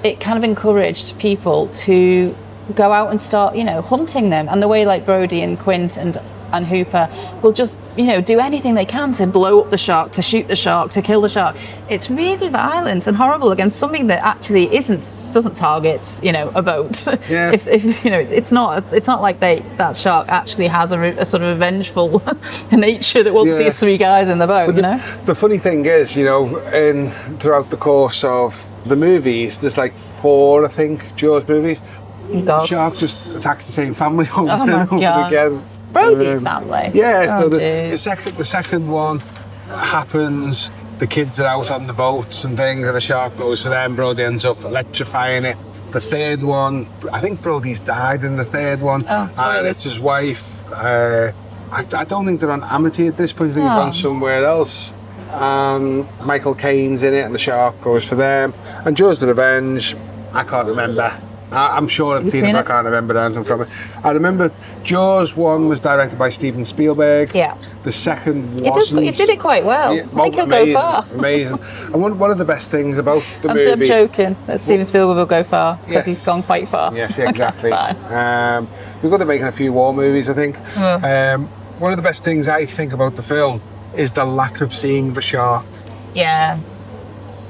it kind of encouraged people to go out and start, you know, hunting them. And the way, like, Brody and Quint and Hooper will just, you know, do anything they can to blow up the shark, to shoot the shark, to kill the shark. It's really violent and horrible against something that actually doesn't target, you know, a boat. Yeah. If you know, it's not like that shark actually has a sort of a vengeful nature that wants these three guys in the boat. You know. The funny thing is, you know, throughout the course of the movies, there's like 4, I think, Jaws movies. The shark just attacks the same family over and over again. Brody's family. Yeah, Oh, the second one happens. The kids are out on the boats and things, and the shark goes for them. Brody ends up electrifying it. The third one, I think Brody's died in the third one, and it's his wife. I don't think they're on Amity at this point. I think they've gone somewhere else. Michael Caine's in it, and the shark goes for them. And Jaws the Revenge, I can't remember. I'm sure I've seen it, but I can't remember anything from it. I remember Jaws 1 was directed by Steven Spielberg. Yeah. The second wasn't. It did it quite well. Yeah, I think he'll go far. Amazing. And one of the best things about the movie... I'm joking that Steven Spielberg will go far, because he's gone quite far. Yes, exactly. Fine. We've got to make a few war movies, I think. One of the best things I think about the film is the lack of seeing the shark. Yeah.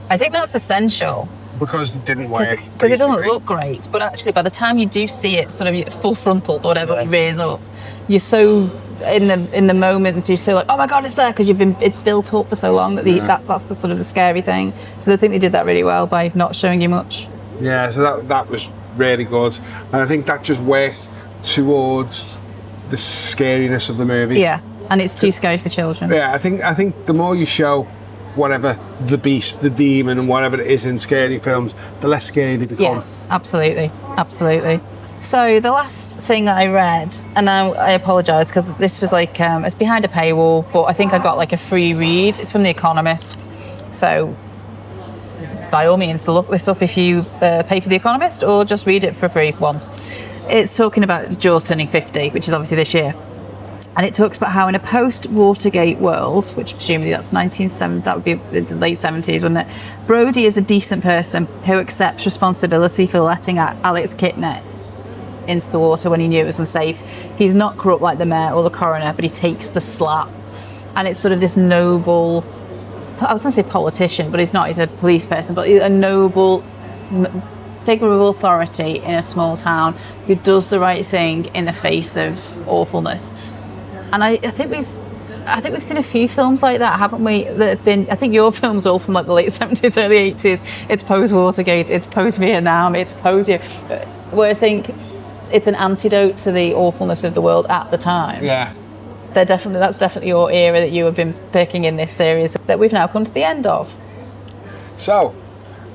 I think that's essential. Because it didn't work. Because it doesn't look great, but actually by the time you do see it sort of full frontal or whatever it rears up, you're so in the moment, you're so like, oh my god, it's there, because it's built up for so long that that's the sort of the scary thing. So I think they did that really well by not showing you much. Yeah, so that was really good, and I think that just worked towards the scariness of the movie. Yeah, and it's too scary for children. Yeah, I think the more you show whatever the beast, the demon, and whatever it is in scary films, the less scary they become. Yes, absolutely. So the last thing that I read, and now I apologise because this was like, it's behind a paywall, but I think I got like a free read. It's from The Economist. So by all means, look this up if you pay for The Economist, or just read it for free once. It's talking about Jaws turning 50, which is obviously this year. And it talks about how in a post-Watergate world, which presumably that's 1970, that would be the late 70s, wouldn't it? Brody is a decent person who accepts responsibility for letting Alex Kidnet into the water when he knew it was unsafe. He's not corrupt like the mayor or the coroner, but he takes the slap. And it's sort of this noble, I was going to say politician, but he's not, he's a police person, but a noble figure of authority in a small town who does the right thing in the face of awfulness. And I think we've seen a few films like that, haven't we? That have been. I think your film's all from like the late 70s, early 80s. It's post Watergate. It's post Vietnam. It's post. Where I think it's an antidote to the awfulness of the world at the time. Yeah. That's definitely your era that you have been picking in this series that we've now come to the end of. So,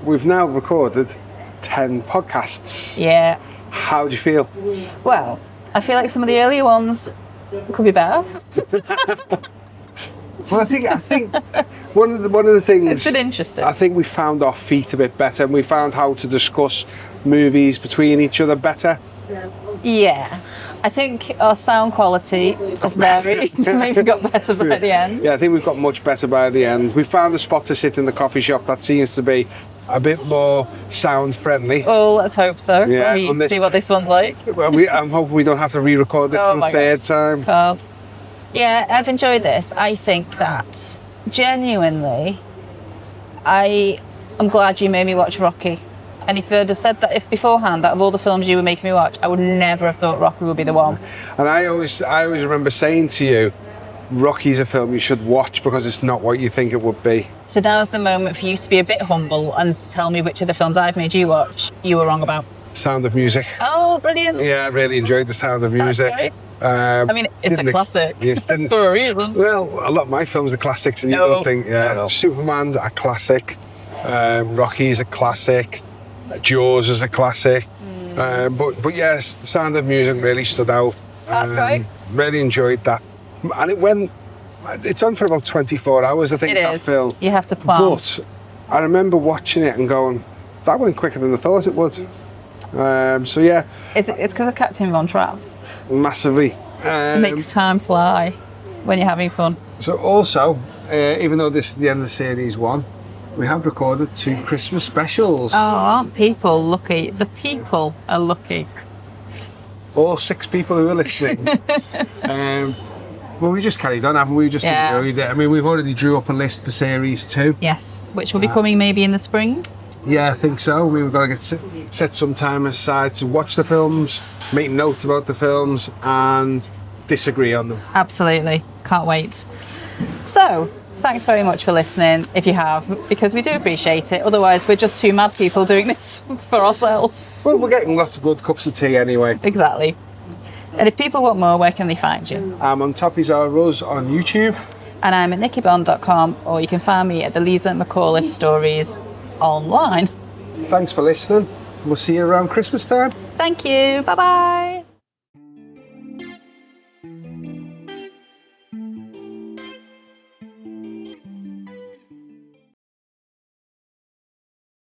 we've now recorded 10 podcasts. Yeah. How do you feel? Well, I feel like some of the earlier ones could be better. Well, I think one of the things, it's been interesting. I think we found our feet a bit better, and we found how to discuss movies between each other better. Yeah, I think our sound quality has maybe got better by the end. Yeah, I think we've got much better by the end. We found a spot to sit in the coffee shop that seems to be a bit more sound friendly. Oh, let's hope so. Yeah, See what this one's like. Well, I'm hoping we don't have to re-record it for the third time. God. Yeah, I've enjoyed this. I think that genuinely, I'm glad you made me watch Rocky. And if you'd have said that beforehand, out of all the films you were making me watch, I would never have thought Rocky would be the one. And I always remember saying to you, Rocky's a film you should watch because it's not what you think it would be. So now's the moment for you to be a bit humble and tell me which of the films I've made you watch you were wrong about. Sound of Music. Oh, brilliant. Yeah, I really enjoyed The Sound of Music. That's great. I mean, it's a classic for a reason. Well, a lot of my films are classics, and you don't think, Superman's a classic. Rocky is a classic. Jaws is a classic. But yes, The Sound of Music really stood out. That's great. Really enjoyed that. And it's on for about 24 hours, I think, It that is. film. You have to plan. But I remember watching it and going, that went quicker than I thought it would. So yeah. It's because of Captain Von Trapp. Massively. It makes time fly when you're having fun. So also, even though this is the end of series 1, we have recorded 2 Christmas specials. Oh, aren't people lucky? The people are lucky. All 6 people who are listening. Well, we just carried on, haven't we? We just enjoyed it. I mean, we've already drew up a list for series 2. Yes, which will be coming maybe in the spring. Yeah, I think so. I mean, we've got to set some time aside to watch the films, make notes about the films, and disagree on them. Absolutely. Can't wait. So, thanks very much for listening, if you have, because we do appreciate it. Otherwise, we're just 2 mad people doing this for ourselves. Well, we're getting lots of good cups of tea anyway. Exactly. And if people want more, where can they find you? I'm on Toffees R Us on YouTube. And I'm at nickybond.com, or you can find me at the Lisa McAuliffe Stories online. Thanks for listening. We'll see you around Christmas time. Thank you. Bye-bye.